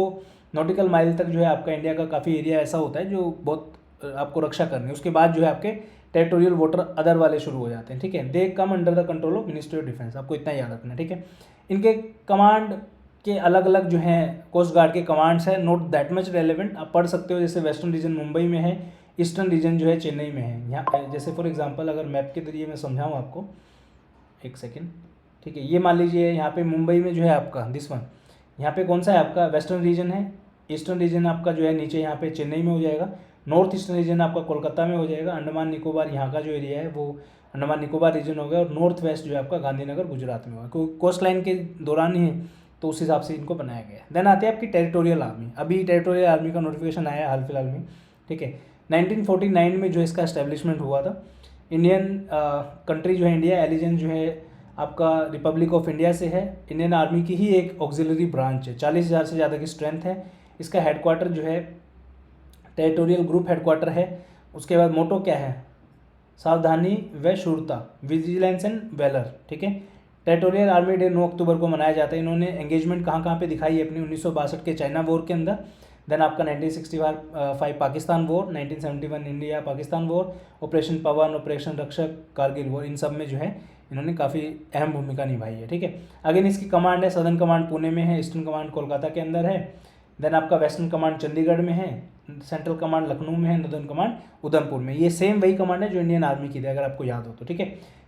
नॉटिकल माइल तक जो है आपका इंडिया का काफ़ी एरिया ऐसा होता है जो बहुत आपको रक्षा करनी है। उसके बाद जो है आपके टेरिटोरियल वाटर अदर वाले शुरू हो जाते हैं, ठीक है। They come under the control of ministry of defence, आपको इतना याद रखना है, ठीक है। इनके कमांड के अलग अलग जो हैं कोस्ट गार्ड के कमांड्स हैं, नॉट दैट मच रेलेवेंट, आप पढ़ सकते हो। जैसे वेस्टर्न रीजन मुंबई में है, ईस्टर्न रीजन जो है चेन्नई में है। यहाँ जैसे फॉर एग्जांपल अगर मैप के जरिए मैं समझाऊँ आपको, एक सेकेंड, ठीक है। ये मान लीजिए यहाँ पे मुंबई में जो है आपका दिस वन, यहाँ पे कौन सा है आपका वेस्टर्न रीजन है, ईस्टर्न रीजन आपका जो है नीचे यहाँ पे चेन्नई में हो जाएगा, नॉर्थ ईस्टर्न रीजन आपका कोलकाता में हो जाएगा, अंडमान निकोबार यहाँ का जो एरिया है वो अंडमान निकोबार रीजन हो गया, और नॉर्थ वेस्ट जो है आपका गांधीनगर गुजरात में होगा, क्योंकि कोस्ट लाइन के दौरान ही है तो उस हिसाब से इनको बनाया गया है। देन आती है आपकी टेरिटोरियल आर्मी। अभी टेरिटोरियल आर्मी का नोटिफिकेशन आया हाल फिलहाल में, ठीक है। 1949 में जो इसका एस्टेब्लिशमेंट हुआ था। इंडियन कंट्री जो है इंडिया एलिजेंस जो है आपका रिपब्लिक ऑफ इंडिया से है। इंडियन आर्मी की ही एक ऑक्सिलरी ब्रांच है, 40,000 से ज़्यादा की स्ट्रेंथ है। इसका हेडक्वार्टर जो है टेरिटोरियल ग्रुप हेडक्वार्टर है। उसके बाद मोटो क्या है? सावधानी व शूरता, विजिलेंस एंड वेलर, ठीक है। टेरिटोरियल आर्मी डे 9 अक्टूबर को मनाया जाता है। इन्होंने एंगेजमेंट कहाँ कहाँ पे दिखाई है अपनी? 1962 के चाइना वॉर के अंदर, देन आपका 1965 Pakistan war, 1971 India Pakistan war, operation Pawan, operation Rakshak, Kargil war, इन सब में जो है इन्होंने काफ़ी अहम भूमिका निभाई है, ठीक है। अगेन इसकी कमांड है, सदर्न कमांड पुणे में है, ईस्टर्न कमांड कोलकाता के अंदर है, देन आपका वेस्टर्न कमांड चंडीगढ़ में है, सेंट्रल कमांड लखनऊ में है, नॉर्दर्न कमांड उधमपुर में। ये सेम वही कमांड है जो इंडियन आर्मी की थी, अगर आपको याद हो तो, ठीक है।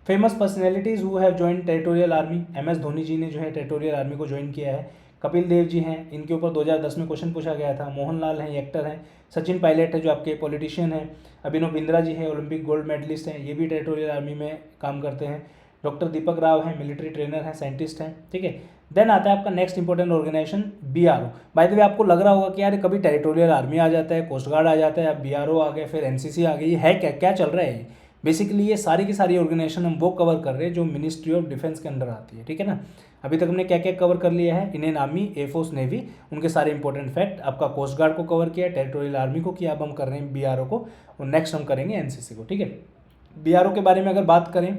Famous personalities who have join territorial army, MS Dhoni ji ने जो है टेरिटोरियल आर्मी को ज्वाइन किया है। कपिल देव जी हैं, इनके ऊपर 2010 में क्वेश्चन पूछा गया था। मोहनलाल हैं, ये एक्टर हैं। सचिन पायलट है जो आपके पॉलिटिशियन हैं। अभिनव बिंद्रा जी हैं, ओलंपिक गोल्ड मेडलिस्ट हैं, ये भी टेरिटोरियल आर्मी में काम करते हैं। डॉक्टर दीपक राव हैं, मिलिट्री ट्रेनर हैं, साइंटिस्ट हैं, ठीक है। देन आता है आपका next important organisation BRO। By the way आपको लग रहा होगा कि यार कभी टेरिटोरियल आर्मी आ जाता है, कोस्ट गार्ड आ जाता है, अब BRO आ गए, फिर NCC आ गई, है क्या क्या चल रहा है? बेसिकली ये सारी की सारी ऑर्गेनाइजेशन हम वो कवर कर रहे हैं जो मिनिस्ट्री ऑफ डिफेंस के अंदर आती है, ठीक है ना। अभी तक हमने क्या क्या कवर कर लिया है? इंडियन आर्मी, एयरफोर्स, नेवी, उनके सारे इंपॉर्टेंट फैक्ट। आपका कोस्ट गार्ड को कवर किया, टेरिटोरियल आर्मी को किया, अब हम कर रहे हैं BRO को, और नेक्स्ट हम करेंगे NCC को, ठीक है। BRO के बारे में अगर बात करें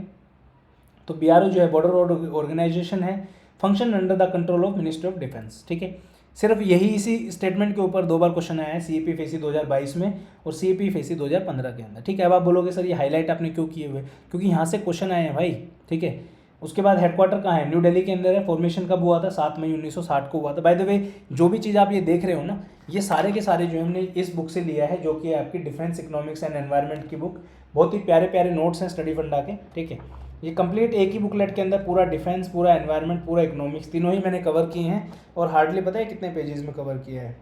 तो BRO जो है बॉर्डर ऑर्गेनाइजेशन है, function under the control of ministry of defence, ठीक है। सिर्फ यही इसी स्टेटमेंट के ऊपर 2 बार क्वेश्चन आया है, CAP FACE 2022 में और CAP FACE 2015 के अंदर, ठीक है। अब आप बोलोगे सर ये हाईलाइट आपने क्यों किए हुए? क्योंकि यहाँ से क्वेश्चन आए हैं भाई, ठीक है। उसके बाद हेडक्वार्टर कहाँ है? न्यू दिल्ली के अंदर है। फॉर्मेशन कब हुआ था? 7 मई 1960 को हुआ था। बाय द वे जो भी चीज़ आप ये देख रहे हो ना, ये सारे के सारे जो हमने इस बुक से लिया है, जो कि आपकी डिफेंस इकोनॉमिक्स एंड एनवायरनमेंट की बुक। बहुत ही प्यारे प्यारे नोट्स हैं स्टडी फंडा के, ठीक है। ये कंप्लीट एक ही बुकलेट के अंदर पूरा डिफेंस, पूरा एनवायरनमेंट, पूरा इकोनॉमिक्स, तीनों ही मैंने कवर किए हैं, और हार्डली पता है कितने पेजेस में कवर किया है?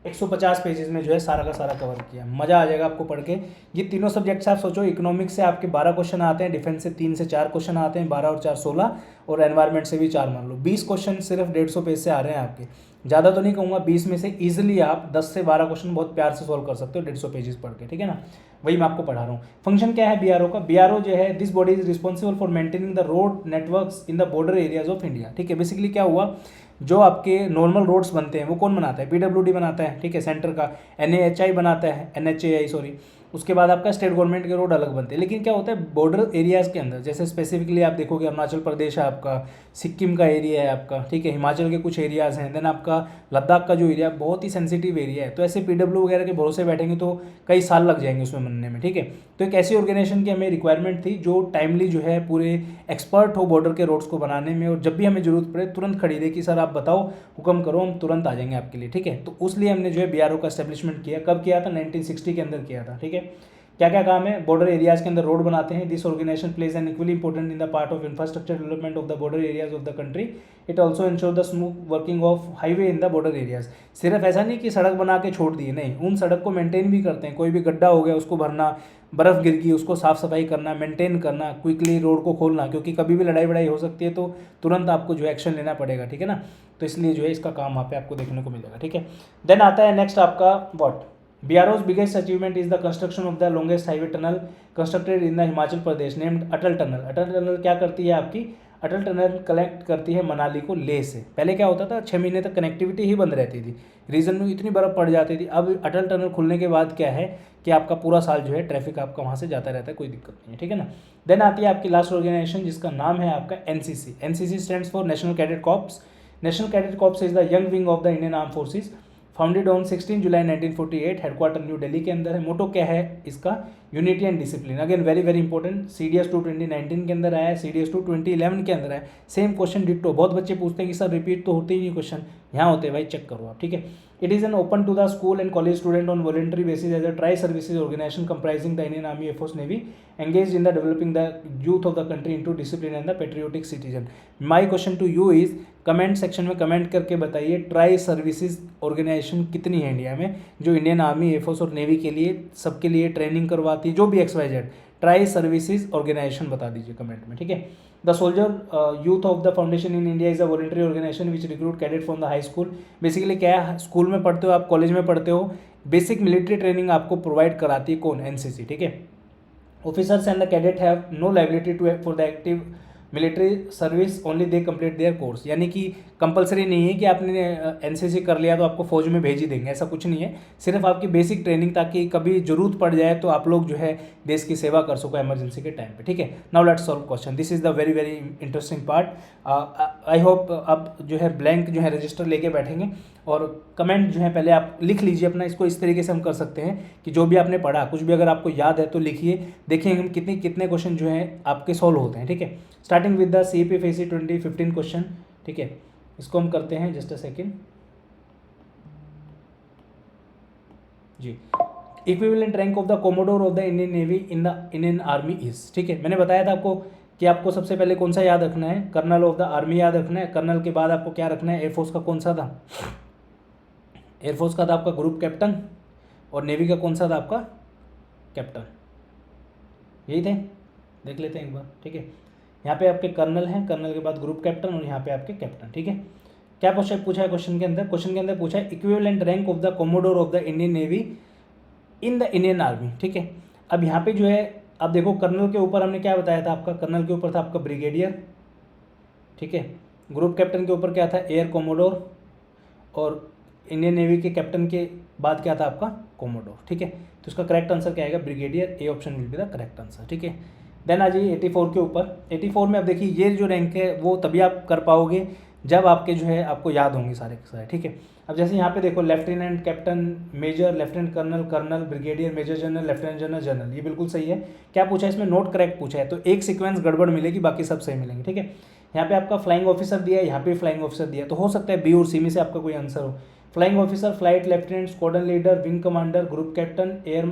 150 पेजेस में जो है सारा का सारा कवर किया। मज़ा आ जाएगा आपको पढ़ के। ये तीनों सब्जेक्ट्स आप सोचो, इकोनॉमिक्स से आपके 12 क्वेश्चन आते हैं, डिफेंस से 3 से 4 क्वेश्चन आते हैं, 12 और 4 16, और एनवायरनमेंट से भी 4 मान लो, 20 क्वेश्चन सिर्फ 150 पेज से आ रहे हैं आपके। ज़्यादा तो नहीं कहूँगा, 20 में से ईजिली आप 10 से 12 क्वेश्चन बहुत प्यार से सॉल्व कर सकते हो 150 पेजेस पढ़ के, ठीक है ना। वही मैं आपको पढ़ा रहा हूँ। फंक्शन क्या है BRO का? BRO जो है, this body is responsible for maintaining the road networks in the border areas of India, ठीक है। बेसिकली क्या हुआ, जो आपके नॉर्मल रोड्स बनते हैं वो कौन बनाता है? PWD बनाता है, ठीक है, सेंटर का। NHAI बनाता है, NHAI सॉरी। उसके बाद आपका स्टेट गवर्नमेंट के रोड अलग बनते हैं। लेकिन क्या होता है बॉर्डर एरियाज़ के अंदर, जैसे स्पेसिफिकली आप देखोगे अरुणाचल प्रदेश है आपका, सिक्किम का एरिया है आपका, ठीक है, हिमाचल के कुछ एरियाज़ हैं, देन आपका लद्दाख का जो एरिया बहुत ही सेंसिटिव एरिया है, तो ऐसे PW वगैरह के भरोसे बैठेंगे तो कई साल लग जाएंगे उसमें बनने में, ठीक है। तो एक ऐसी ऑर्गेनाइजेशन की हमें रिक्वायरमेंट थी जो टाइमली जो है पूरे एक्सपर्ट हो बॉर्डर के रोड्स को बनाने में, और जब भी हमें जरूरत पड़े तुरंत खड़ी दे कि सर आप बताओ, हुक्म करो, हम तुरंत आ जाएंगे आपके लिए, ठीक है। तो उसलिए हमने जो है BRO का एस्टेब्लिशमेंट किया। कब किया था? 1960 के अंदर किया था, ठीक है। क्या क्या काम है, बॉर्डर एरियाज के अंदर रोड बनाते हैं। This organisation plays an equally important in the part of infrastructure development of the border areas of the country. It also ensure the smooth working of highway in the border areas. सिर्फ ऐसा नहीं कि सड़क बना के छोड़ दिए, नहीं, उन सड़क को मेंटेन भी करते हैं। कोई भी गड्ढा हो गया उसको भरना, बर्फ़ गिर गई उसको साफ़ सफाई करना, मेंटेन करना, क्विकली रोड को खोलना, क्योंकि कभी भी लड़ाई वड़ाई हो सकती है तो तुरंत आपको जो एक्शन लेना पड़ेगा, ठीक है ना। तो इसलिए जो है इसका काम वहाँ पे आपको देखने को मिलेगा, ठीक है। देन आता है नेक्स्ट आपका what, BRO's biggest achievement is the construction of the longest highway tunnel constructed in the Himachal Pradesh named Atal tunnel. Atal tunnel क्या करती है आपकी, अटल टनल कनेक्ट करती है मनाली को लेह से। पहले क्या होता था, 6 महीने तक कनेक्टिविटी ही बंद रहती थी, रीजन में इतनी बर्फ़ पड़ जाती थी। अब अटल टनल खुलने के बाद क्या है कि आपका पूरा साल जो है ट्रैफिक आपका वहाँ से जाता रहता है, कोई दिक्कत नहीं है, ठीक है ना। देन आती है आपकी लास्ट ऑर्गेनाइजेशन जिसका नाम है आपका NCC। NCC stands for national cadet corps. National cadet corps is the young wing of the Indian arm forces, founded on 16 July 1948, headquarter new Delhi के अंदर है। मोटो क्या है इसका, unity and discipline. Again very very important, CDS 2 2019 के अंदर आया है, CDS 2 2011 के अंदर है। Same question ditto. बहुत बच्चे पूछते हैं कि सर रिपीट तो होते ही नहीं क्वेश्चन, यहाँ होते हैं भाई, चेक करो आप, ठीक है। It is an open to the school and college student on voluntary basis as a tri services organisation comprising the Indian army, air force, navy, engaged in the developing the youth of the country into discipline and the patriotic citizen। my question to you is, comment section में कमेंट करके बताइए ट्राई सर्विसेज ऑर्गेनाइजेशन कितनी है इंडिया में, जो इंडियन आर्मी, एयरफोर्स और नेवी के लिए सबके लिए ट्रेनिंग करवाती है, जो भी XYZ ट्राई सर्विसेज ऑर्गेनाइजेशन बता दीजिए कमेंट में, ठीक है। The soldier youth of the foundation in India is a voluntary organisation which recruit cadet from the high school. Basically क्या है, स्कूल में पढ़ते हो आप, कॉलेज में पढ़ते हो, बेसिक मिलिट्री ट्रेनिंग आपको प्रोवाइड कराती है कौन, NCC, ठीक है। Officers and the cadet have no liability to for the active military service, only they complete their course. यानी कि कंपलसरी नहीं है कि आपने NCC कर लिया तो आपको फौज में भेज ही देंगे, ऐसा कुछ नहीं है। सिर्फ आपकी बेसिक ट्रेनिंग, ताकि कभी जरूरत पड़ जाए तो आप लोग जो है देश की सेवा कर सको इमरजेंसी के टाइम पे, ठीक है। Now let's solve question. This is the very very interesting part. I hope आप जो है ब्लैंक जो है रजिस्टर लेके बैठेंगे और कमेंट जो है पहले आप लिख लीजिए अपना। इसको इस तरीके से हम कर सकते हैं कि जो भी आपने पढ़ा, कुछ भी अगर आपको याद है तो लिखिए, देखेंगे हम कितने क्वेश्चन जो है आपके सॉल्व होते हैं, ठीक है। Starting with the CAP FACE 2015 question, ठीक है। इसको हम करते हैं, जस्ट अ सेकेंड जी। Equivalent rank of the commodore of the Indian navy in the Indian army is, ठीक है। मैंने बताया था आपको कि आपको सबसे पहले कौन सा याद रखना है, कर्नल ऑफ द आर्मी याद रखना है। कर्नल के बाद आपको क्या रखना है, एयरफोर्स का कौन सा था, एयरफोर्स का था आपका ग्रुप कैप्टन, और नेवी का कौन सा था आपका कैप्टन, यही थे, देख लेते हैं एक बार, ठीक है। यहाँ पे आपके कर्नल हैं, कर्नल के बाद ग्रुप कैप्टन, और यहाँ पे आपके कैप्टन, ठीक है। क्या पूछा है क्वेश्चन के अंदर, क्वेश्चन के अंदर पूछा है equivalent rank of the commodore of the Indian navy in the Indian army, ठीक है। अब यहाँ पे जो है अब देखो, कर्नल के ऊपर हमने क्या बताया था आपका, कर्नल के ऊपर था आपका ब्रिगेडियर, ठीक है। ग्रुप कैप्टन के ऊपर क्या था, एयर कोमोडोर, और इंडियन नेवी के कैप्टन के बाद क्या था आपका कोमोडोर, ठीक है। तो इसका करेक्ट आंसर क्या आएगा, brigadier, A option will be the correct answer, ठीक है। देन आ जाइए 84 के ऊपर। 84 में अब देखिए ये जो रैंक है वो तभी आप कर पाओगे जब आपके जो है आपको याद होंगे सारे के सारे, ठीक है। अब जैसे यहाँ पे देखो, lieutenant, captain, major, lieutenant colonel, colonel, brigadier, major general, lieutenant general, general, ये बिल्कुल सही है। क्या पूछा है इसमें, नोट करेक्ट पूछा है, तो एक सीक्वेंस गड़बड़ मिलेगी, बाकी सब सही मिलेंगे, ठीक है। यहाँ पे आपका फ्लाइंग ऑफिसर दिया है, यहाँ पे फ्लाइंग ऑफिसर दिया है, तो हो सकता है B और C में से आपका कोई आंसर हो। Flying officer, flight lieutenant, squadron leader, wing commander, group captain, air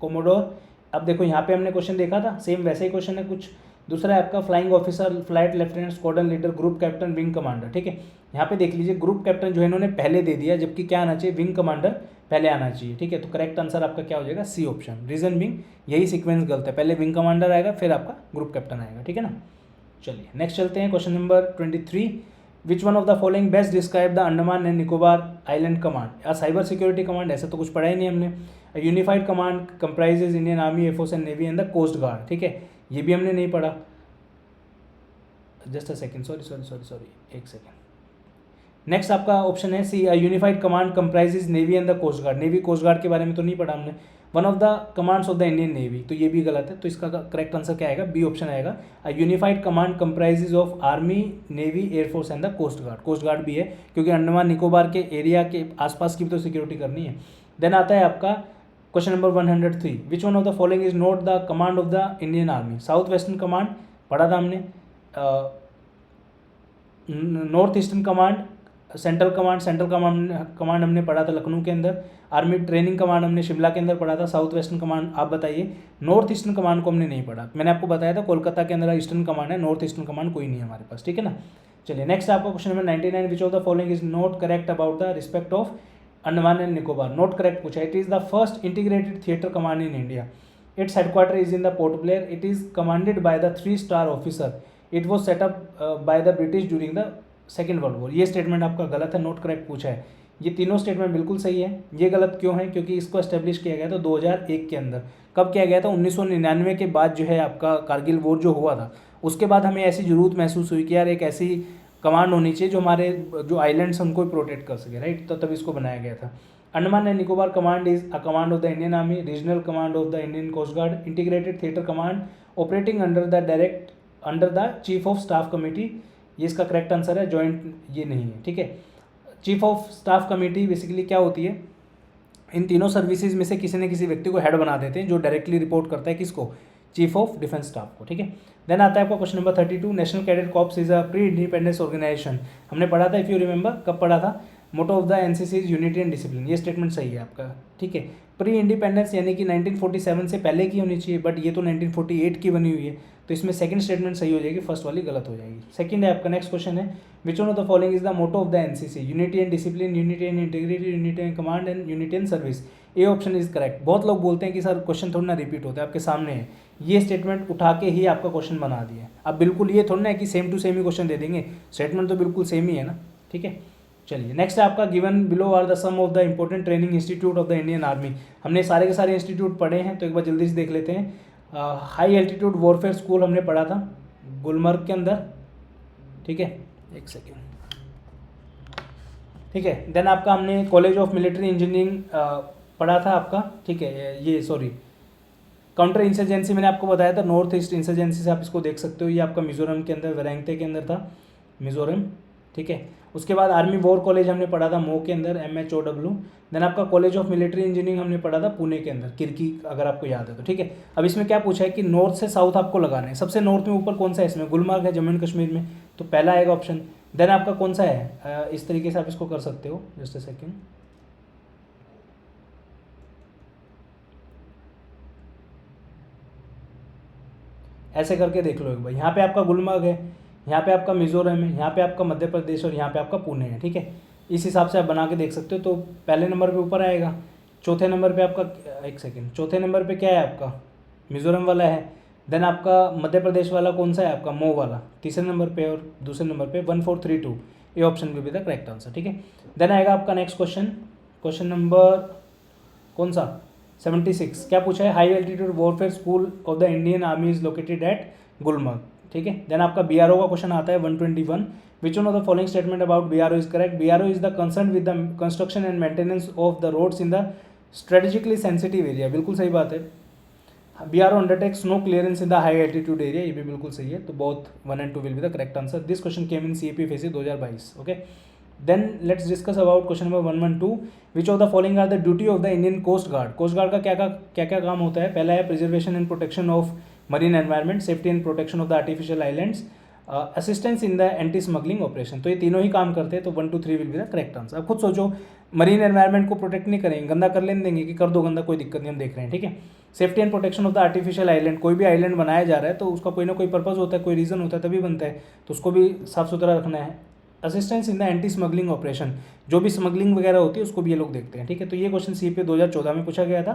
commodore. अब देखो यहाँ पे हमने क्वेश्चन देखा था, सेम वैसे ही क्वेश्चन है कुछ। दूसरा है आपका flying officer, flight lieutenant, squadron leader, group captain, wing commander, ठीक है। यहाँ पे देख लीजिए, ग्रुप कैप्टन जो है इन्होंने पहले दे दिया, जबकि क्या आना चाहिए, विंग कमांडर पहले आना चाहिए, ठीक है। तो करेक्ट आंसर आपका क्या हो जाएगा, C ऑप्शन। रीजन विंग, यही सीक्वेंस गलत है, पहले विंग कमांडर आएगा फिर आपका ग्रुप कैप्टन आएगा, ठीक है ना। चलिए नेक्स्ट चलते हैं, question number 23। Which one of the following best describe the Andaman and Nicobar island command. या साइबर सिक्योरिटी कमांड, ऐसा तो कुछ पढ़ा ही नहीं हमने। Unified command comprises Indian army, air force and navy and the coast guard, ठीक है, ये भी हमने नहीं पढ़ा। जस्ट अ सेकेंड, सॉरी, एक सेकेंड। नेक्स्ट आपका ऑप्शन है C, unified command comprises navy and the coast guard. Navy coast guard के बारे में तो नहीं पढ़ा हमने। One of the commands of the Indian navy, तो ये भी गलत है, तो इसका करेक्ट आंसर क्या आएगा, B ऑप्शन आएगा। Unified command comprises of army, navy, air force and the coast guard. Coast guard भी है, क्योंकि अंडमान निकोबार के एरिया के आसपास की भी तो सिक्योरिटी करनी है। देन आता है आपका question number 103। Which one of the following is not the command of the Indian army. South western command पढ़ा था हमने, north eastern command, central command हमने पढ़ा था लखनऊ के अंदर, आर्मी ट्रेनिंग कमांड हमने शिमला के अंदर पढ़ा था, साउथ वेस्टर्न कमांड आप बताइए। नॉर्थ ईस्टर्न कमांड को हमने नहीं पढ़ा, मैंने आपको बताया था कोलकाता के अंदर ईस्टर्न कमांड है, नॉर्थ ईस्टर्न कमांड कोई नहीं है हमारे पास, ठीक है ना। चलिए नेक्स्ट आपका question number 99, which of the following is not correct about the respect of Andaman and Nicobar. Not correct पूछा, it is the first integrated theatre command in India, its headquarter is in the port Blair, it is commanded by the 3-स्टार officer, it was set up by the British during the second world war. ये स्टेटमेंट आपका गलत है, नॉट करेक्ट पूछा है। ये तीनों स्टेटमेंट बिल्कुल सही है। ये गलत क्यों है? क्योंकि इसको एस्टेब्लिश किया गया था 2001 के अंदर। कब किया गया था? 1999 के बाद जो है आपका कारगिल वॉर जो हुआ था, उसके बाद हमें ऐसी जरूरत महसूस हुई कि यार एक ऐसी कमांड होनी चाहिए जो हमारे जो आइलैंड्स हैं उनको प्रोटेक्ट कर सके, राइट। तो तब इसको बनाया गया था। Andaman and Nicobar command is a command of the Indian army, regional command of the Indian coast guard, integrated theatre command operating under the chief of staff committee. ये इसका करेक्ट आंसर है, जॉइंट ये नहीं है, ठीक है। Chief of staff committee basically क्या होती है? इन तीनों सर्विसेज में से किसी न किसी व्यक्ति को हेड बना देते हैं जो डायरेक्टली रिपोर्ट करता है किसको? चीफ ऑफ डिफेंस स्टाफ को, ठीक है। देन आता है आपका question number 32, national cadet corps is a pre independence organisation. हमने पढ़ा था, इफ यू रिमेंबर, कब पढ़ा था? Motto of the NCC is unity and discipline. ये स्टेटमेंट सही है आपका, ठीक है। प्री इंडिपेंडेंस यानी कि 1947 से पहले की होनी चाहिए, बट ये तो 1948 की बनी हुई है, तो इसमें सेकंड स्टेटमेंट सही हो जाएगी, फर्स्ट वाली गलत हो जाएगी। सेकंड है आपका, नेक्स्ट क्वेश्चन है, which one of the following is the motto of the NCC? Unity and discipline, unity and integrity, unity and command and unity and service. A option is correct. बहुत लोग बोलते हैं कि सर क्वेश्चन थोड़ा ना रिपीट होता है, आपके सामने है, ये स्टेटमेंट उठा के ही आपका क्वेश्चन बना दिया। अब बिल्कुल ये थोड़ा ना है कि सेम टू सेम ही क्वेश्चन दे देंगे, स्टेटमेंट तो बिल्कुल सेम ही है ना, ठीक है। चलिए नेक्स्ट है आपका, given below are the some of the important training institute of the Indian army. हमने सारे के सारे इंस्टीट्यूट पढ़े हैं, तो एक बार जल्दी से देख लेते हैं। हाई एल्टीट्यूड वॉरफेयर स्कूल हमने पढ़ा था गुलमर्ग के अंदर, ठीक है, एक सेकेंड, ठीक है। देन आपका हमने कॉलेज ऑफ मिलिट्री इंजीनियरिंग पढ़ा था आपका, ठीक है। ये सॉरी, काउंटर इंसर्जेंसी मैंने आपको बताया था, नॉर्थ ईस्ट इंसर्जेंसी से आप इसको देख सकते हो। ये आपका मिजोरम के अंदर, वेरेंगते के अंदर था, मिजोरम, ठीक है। उसके बाद आर्मी वॉर कॉलेज हमने पढ़ा था मो के अंदर, MHOW। देन आपका कॉलेज ऑफ मिलिट्री इंजीनियरिंग हमने पढ़ा था पुणे के अंदर, किरकी, अगर आपको याद है तो, ठीक है। अब इसमें क्या पूछा है कि नॉर्थ से साउथ आपको लगाना है। सबसे नॉर्थ में ऊपर कौन सा है? इसमें गुलमर्ग है, जम्मू एंड कश्मीर में, तो पहला आएगा ऑप्शन। देन आपका कौन सा है? इस तरीके से आप इसको कर सकते हो, जस्ट अ सेकेंड, ऐसे करके देख लो एक बार। यहाँ पे आपका गुलमर्ग है, यहाँ पे आपका मिजोरम है, यहाँ पे आपका मध्य प्रदेश और यहाँ पे आपका पुणे है, ठीक है। इस हिसाब से आप बना के देख सकते हो। तो पहले नंबर पे ऊपर आएगा, चौथे नंबर पे आपका, एक सेकेंड, चौथे नंबर पे क्या है आपका? मिजोरम वाला है। देन आपका मध्य प्रदेश वाला कौन सा है आपका? मो वाला, तीसरे नंबर पे, और दूसरे नंबर पे 1432। ये option will be the correct answer, ठीक है। देन आएगा आपका नेक्स्ट क्वेश्चन, क्वेश्चन नंबर कौन सा? 76। क्या पूछा है? High altitude warfare school of the Indian army is located at Gulmarg, ठीक है। देन आपका BRO का क्वेश्चन आता है 121, which one of the following statement about BRO is correct? BRO is the concern with the construction and maintenance of the roads in the strategically sensitive area. बिल्कुल सही बात है। BRO undertake snow clearance in the high altitude area, ये भी बिल्कुल सही है। तो both 1 and 2 will be the correct answer. This question came in CAPFAC 2022, okay. Then let's discuss about question number 112, which of the following are the duty of the Indian coast guard? Coast guard का क्या क्या काम होता है? पहला है preservation and protection of marine environment, safety and protection of the artificial islands, assistance in the anti smuggling operation. तो ये तीनों ही काम करते हैं, तो 1 2 3 will be the correct answer. अब खुद सोचो, मरीन एनवायरमेंट को प्रोटेक्ट नहीं करेंगे, गंदा कर लेने देंगे कि कर दो गंदा, कोई दिक्कत नहीं, हम देख रहे हैं, ठीक है। Safety and protection of the artificial island, कोई भी आइलैंड बनाया जा रहा है तो उसका कोई ना कोई पर्पज होता है, कोई रीज़न होता है, तभी बनता है, तो उसको भी साफ सुथरा रखना है। Assistance in the anti smuggling operation, जो भी स्मगलिंग वगैरह होती है उसको भी ये लोग देखते हैं, ठीक है। तो ये क्वेश्चन CAPF 2014 में पूछा गया था।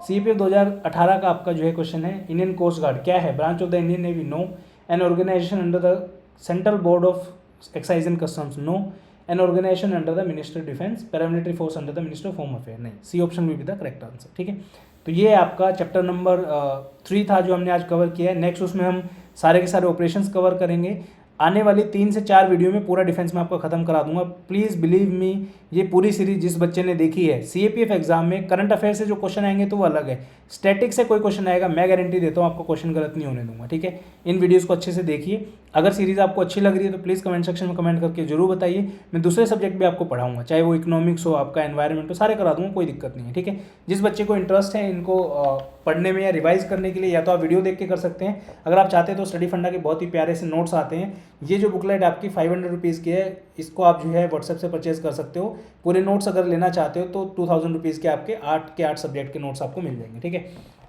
CAPF 2018 का आपका जो है क्वेश्चन है, इंडियन कोस्ट गार्ड क्या है? Branch of the Indian navy, no. An organization under the central board of excise and customs, no. An organization under the minister defence, paramilitary force under the minister of home affair, नहीं। C option will be the correct answer, ठीक है। तो ये आपका चैप्टर नंबर 3 था जो हमने आज कवर किया है। नेक्स्ट उसमें हम सारे के सारे ऑपरेशंस कवर करेंगे। आने वाली 3 से 4 वीडियो में पूरा डिफेंस में आपको खत्म करा दूंगा। प्लीज़ बिलीव मी, ये पूरी सीरीज जिस बच्चे ने देखी है, CAPF एग्जाम में करंट अफेयर से जो क्वेश्चन आएंगे तो वो अलग है, स्टैटिक से कोई क्वेश्चन आएगा, मैं गारंटी देता हूँ आपको क्वेश्चन गलत नहीं होने दूंगा, ठीक है। इन वीडियोस को अच्छे से देखिए। अगर सीरीज़ आपको अच्छी लग रही है तो प्लीज़ कमेंट सेक्शन में कमेंट करके जरूर बताइए। मैं दूसरे सब्जेक्ट भी आपको पढ़ाऊंगा, चाहे वो इकोनॉमिक्स हो, आपका एनवायरनमेंट हो, सारे करा दूंगा, कोई दिक्कत नहीं है, ठीक है। जिस बच्चे को इंटरेस्ट है इनको पढ़ने में या रिवाइज करने के लिए, या तो आप वीडियो देख के कर सकते हैं। अगर आप चाहते हैं तो स्टडी फंडा के बहुत ही प्यारे से नोट्स आते हैं। ये जो बुकलेट आपकी 500 रुपीज़ की है, इसको आप जो है व्हाट्सएप से परचेज कर सकते हो। पूरे नोट्स अगर लेना चाहते हो तो 2000 रुपीज़ के आपके 8 सब्जेक्ट के नोट्स आपको मिल जाएंगे, ठीक है।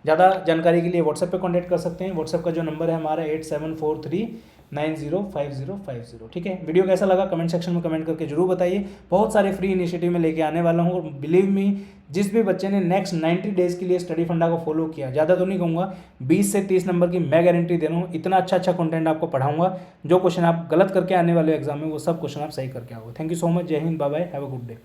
ज़्यादा जानकारी के लिए व्हाट्सएप पे कांटेक्ट कर सकते हैं। व्हाट्सएप का जो नंबर है हमारा 8743905050, ठीक है। वीडियो कैसा लगा कमेंट सेक्शन में कमेंट करके जरूर बताइए। बहुत सारे फ्री इनिशिएटिव में लेके आने वाला हूँ, और बिलीव मी, जिस भी बच्चे ने नेक्स्ट 90 डेज़ के लिए स्टडी फंडा को फॉलो किया, ज़्यादा तो नहीं कहूँगा, 20 से 30 नंबर की मैं गारंटी दे रहा हूँ। इतना अच्छा कंटेंट आपको पढ़ाऊंगा, जो क्वेश्चन आप गलत करके आने वाले एग्जाम में वो सब क्वेश्चन आप सही करके आओगे। थैंक यू सो मच, जय हिंद, bye bye, have a good day.